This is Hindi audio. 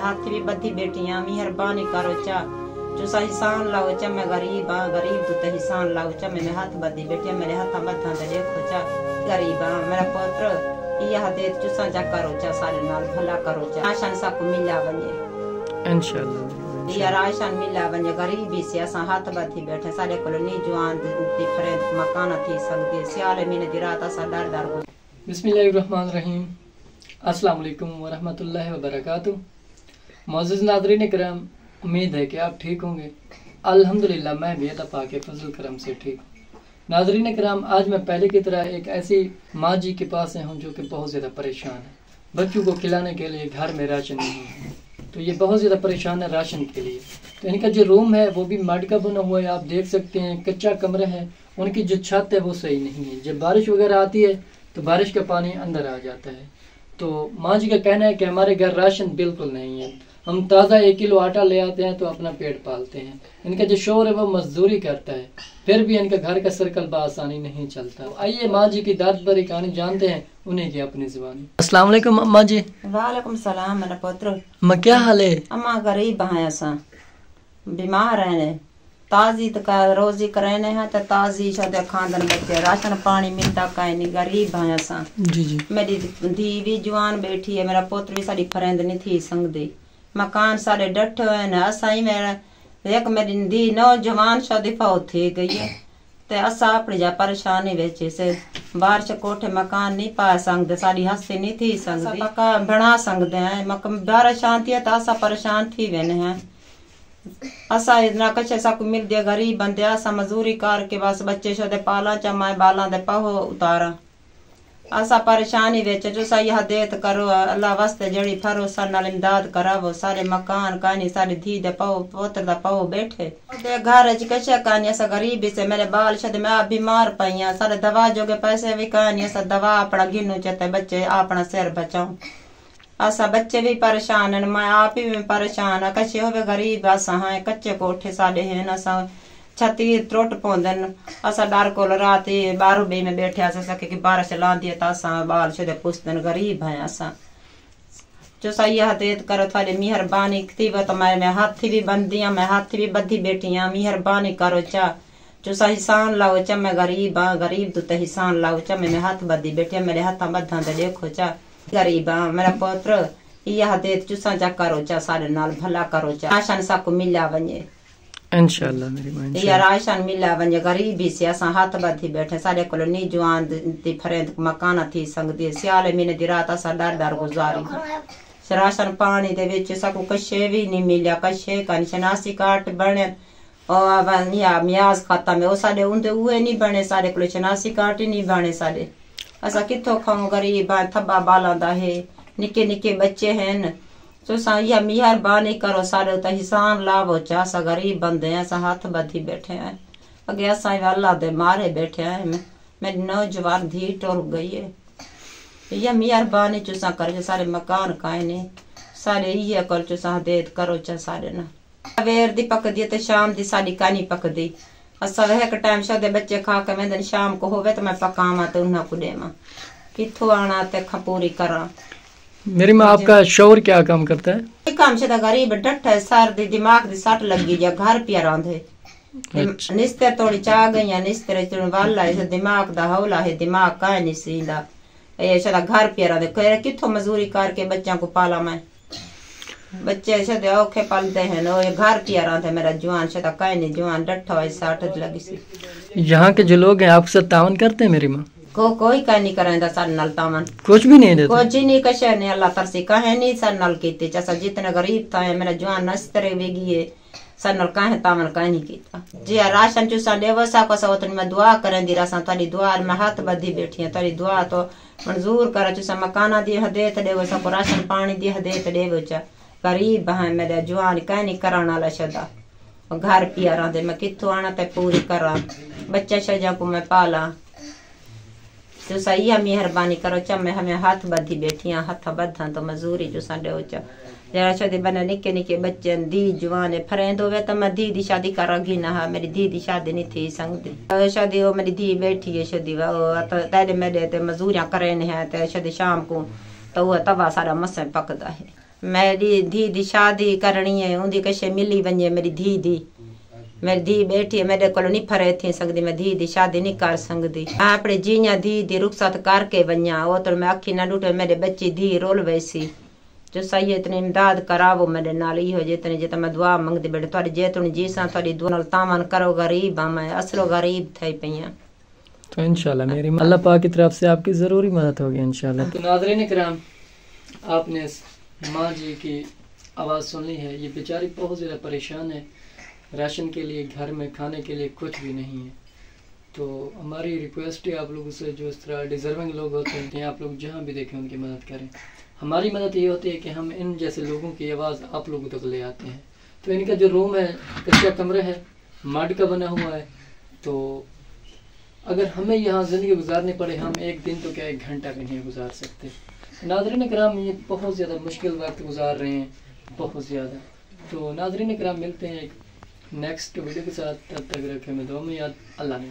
हाथ भी बदी बेटियां मेहरबानी करो चा जो सा हिसान लाओ चा मैं गरीब हाँ गरीब तो ते हिसान लाओ चा मैंने हाथ बदी बेटियां मेरे हाथ बद्धा ते देखो चा गरीब हाँ मेरा पुत्र यह दे जो सा जा करो चा सारे नाल भला करो चा आशान सा को मिला बने इंशाल्लाह ये राशन मिला बने गरीबी से असा हाथ बदी बैठे सारे को नी जवान दी फरेद मकान थी सकती सियाले महीने दी रात असा डर डर बिस्मिल्लाहिर्रहमानिर्रहीम अस्सलाम वालेकुम वरहमतुल्लाहि वबरकातुहू। मुअज़्ज़िज़ नाज़रीन किराम, उम्मीद है कि आप ठीक होंगे। अल्हम्दुलिल्लाह मैं भी अल्लाह पाक के फजल करम से ठीक हूँ। नाज़रीन किराम, आज मैं पहले की तरह एक ऐसी माँ जी के पास हूँ जो कि बहुत ज़्यादा परेशान है। बच्चों को खिलाने के लिए घर में राशन नहीं है, तो ये बहुत ज़्यादा परेशान है राशन के लिए। तो इनका जो रूम है वो भी मड का बना हुआ है, आप देख सकते हैं, कच्चा कमरा है। उनकी जो छत है वो सही नहीं है। जब बारिश वगैरह आती है तो बारिश का पानी अंदर आ जाता है। तो माँ जी का कहना है कि हमारे घर राशन बिल्कुल नहीं है, हम ताज़ा 1 किलो आटा ले आते हैं तो अपना पेट पालते हैं। इनका जो शोहर है वो मजदूरी करता है, फिर भी इनका घर का सर्कल बआसानी नहीं चलता। आइए माँ जी की दर्द भरी कहानी जानते हैं उन्हीं की अपनी जुबानी। अस्सलाम वालेकुम अम्मा जी। वालेकुम सलाम मेरा पुत्र। अम्मा क्या हाल है? अम्मा गरीब हैं, असा बीमार हैं, ताजी तो का रोजी करने हैं तो ताजी शायद खानदान बच्चे राशन पानी मिलता कहीं नहीं, गरीब हैं असा। जी जी। मेरी धी भी जवान बैठी है, मेरा पुत्र भी साड़ी फरेंद नहीं थी संगदी, मकान सारे डट हुए न असा ही मेरा एक मेरी धी नौजवान शादी फौत थी गई है। ते असा अपनी जा परेशानी बेचे से बाहर से कोठे मकान नहीं पा सकते, साड़ी हस्ती नहीं थी सकती मकान बना सकते हैं, बारह शांति है तो असा परेशान थी वेने हैं। असा इतना कच्चे सा को मिल दिया गरीब बंदे असा मजदूरी करके बस बच्चे शोदे पाला चमाए बाला दे पहो उतारा। असा परेशानी बेचे जो सा यह देत करो अल्लाह वास्ते जड़ी फरो सा नाल इमदाद करावो सारे मकान कानी सारी धी दे पहो पोत्र दा पहो बैठे दे घर च कच्चे कानी असा गरीबी से मेरे बाल शद मैं आप बीमार पईया सारे दवा जोगे पैसे भी कानी असा दवा अपना गिनू चते बच्चे अपना सिर बचाऊं। असा बच्चे भी परेशान है, मैं आप ही में परेशान है, कच्चे हो गरीब असा हाँ कच्चे कोठे साडे हैं असा छती त्रुट पौंदन असा डर को रात 12 बजे में बैठे असा सके कि बारिश ला दिए तो असा बाल शुदे पुस्तन गरीब हैं असा जो सही हदेत करो थारी मेहरबानी थी वो तो मैं हाथी भी बंदियां मैं हाथी भी बदी बेटियां मेहरबानी करो चा जो सा हिसान लाओ चा मैं गरीब हाँ गरीब तो हिसान लाओ चा मैं हाथ बदी बेटियां मेरे हाथा बद्धा दे देखो चा गरीब हाँ मेरा पुत्र यह देत चुसा जा करो चा सारे नाल भला करो चा राशन सा को मिला बने इंशाल्लाह मेरी मां ये राशन मिला बने गरीबी से असा हाथ बधी बैठे सारे को नी जवान दी फरेंद मकान थी संगदी सियाले महीने दी रात असा डर डर गुजारी राशन पानी दे विच सकू कशे भी नहीं मिलिया कशे का शनासी कार्ड बने और या म्याज खाता में ओ साडे उंदे उए नहीं बने सारे को शनासी कार्ड ही नहीं बने साडे असा किथों खाऊं गरीब थब्बा बाला दा है निके निके बच्चे हैं तो सा या मेहरबानी करो सारे तो हिसान लाभो चा असा गरीब बंदे हैं असा हाथ बधी बैठे हैं अगे असा अल्लाह दे मारे बैठे हैं मेरी नौजवान धी टुर गई है या मेहरबानी चुसा कर सारे मकान काए ने सारे ये कर चुसा देत करो चा सारे ना सवेर दी पकदी ते शाम दी साडी कानी पकदी असा वह एक टाइम शादे बच्चे खा के मैं शाम को होवे तो मैं पकावा तो उन्हें को देवा किथों आना ते खपूरी करा। मेरी माँ आपका शौहर क्या काम करता है? काम से गरीब डट है सर दी दिमाग दी सट लगी जा घर पिया रांधे निस्ते थोड़ी चा गई निस्ते चुन वाला है दिमाग दा हौला है दिमाग का नहीं सींदा ये शादा घर पिया रांधे कह किथों मजदूरी करके बच्चों को पाला मैं बच्चे शादे औखे पालते हैं नो ये घर पिया रांधे मेरा जवान शादा कहीं नहीं जवान डट्ठा है सट लगी सी। यहाँ के जो लोग हैं आपसे तावन करते हैं मेरी माँ? कोई का नहीं करेंदा सर नल तावन कुछ भी नहीं देते कुछ नहीं कशे नहीं अल्लाह तरसी कहे नहीं सर नल कीते जैसा जितने गरीब था मेरा जवान नस्तरे वेगी है सर नल कहे तावन कहे नहीं कीता जी राशन चूसा देवसा को सवतन में दुआ करें दी रसा तारी दुआ में हाथ बधी बैठी है तारी दुआ तो मंजूर करे चूसा मकाना दी हदेत देवसा को राशन पानी दी हदेत देवचा गरीब है मेरे जवान कहे नहीं कराना ला शदा घर पिया रहा मैं किथों आना ते पूरी करा बच्चा शजा को मैं पाला तो सही है मेहरबानी करो चा मैं हमें हाथ बधी बैठिया हाथ बधा तो मजूरी जो साडे हो चा जरा शादी बने निके निके बच्चे दी जवान फरेंद होवे तो मैं दी दी शादी करागी ना मेरी दी दी शादी नहीं थी संगदी शादी हो मेरी दी बैठी है शादी वो तो तेरे मेरे ते मजूरियां करे है ते शादी शाम को तो वो तवा सारा मसे पकदा है मेरी धी दी शादी करनी है उनकी कशे मिली वने मेरी धी दी मेरी धी बैठी है मेरे को नहीं फरे थी सकती मैं धी दी शादी नहीं कर सकती मैं अपने जीया धी दी रुखसत करके वनिया वो तो मैं अखी ना डूटे मेरे बच्ची धी रोल वैसी जो सही है इतनी इमदाद करावो मेरे नाल हो जितने जितना मैं दुआ मंगती बेटे थोड़ी जेतुन जी सा थोड़ी दुआ नाल तामन करो गरीब हाँ मैं असलो गरीब थी पईया तो इंशाल्लाह मेरी अल्लाह पाक की तरफ से आपकी ज़रूरी मदद होगी इंशाल्लाह। तो नाज़रीन किराम, आपने माँ जी की आवाज़ सुन ली है। ये बेचारी बहुत ज़्यादा परेशान है, राशन के लिए घर में खाने के लिए कुछ भी नहीं है। तो हमारी रिक्वेस्ट है आप लोगों से, जो इस तरह डिज़र्विंग लोग होते हैं आप लोग जहाँ भी देखें उनकी मदद करें। हमारी मदद ये होती है कि हम इन जैसे लोगों की आवाज़ आप लोगों तक ले आते हैं। तो इनका जो रूम है, कच्चा कमरा है, मड का बना हुआ है। तो अगर हमें यहाँ ज़िंदगी गुजारनी पड़े, हम एक दिन तो क्या 1 घंटा भी नहीं गुजार सकते। नाज़रीन किराम, ये बहुत ज़्यादा मुश्किल वक्त गुजार रहे हैं, बहुत ज़्यादा। तो नाज़रीन किराम, मिलते हैं एक नेक्स्ट वीडियो के साथ, तब तक रखें में दुआ में याद। अल्लाह ने